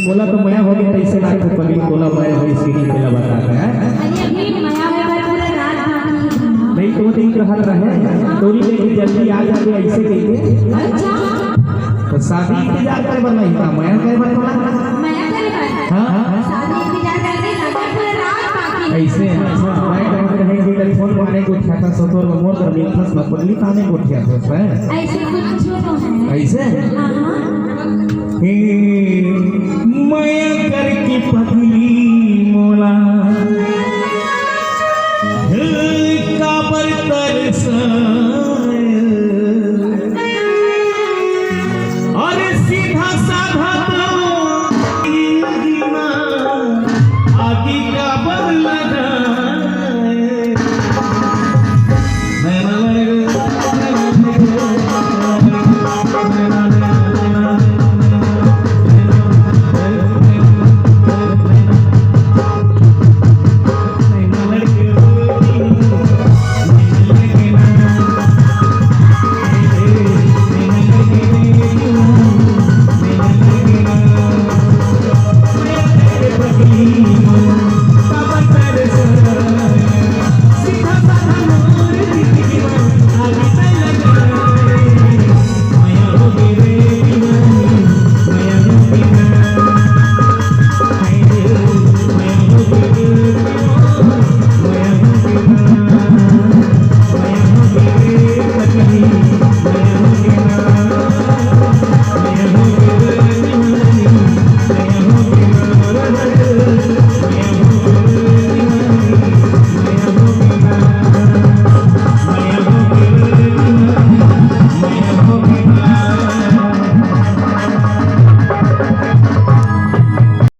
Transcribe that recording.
बोला तो माया हो गया ऐसे बात को पगली बोला माया हो सीढ़ी पे लगा रहा है। अरे अभी माया में पूरा रात नहीं तो दिन रहल रहे तोरी लेके जल्दी आ जाके ऐसे कहिए। अच्छा तो शादी इंतजार करे बन नहीं था माया करे बन माया करे बन हां शादी इंतजार करते लगा पूरा रात बाकी ऐसे माया करे रहेंगे टेलीफोन मारने को छाता सतोर में मोर कर मिलस मत पगली खाने को ठिया तो है ऐसे कुछ तो है ऐसे हां हे माया करके पगली मोला काबर तरस और सीधा साधा तो आगे का बदला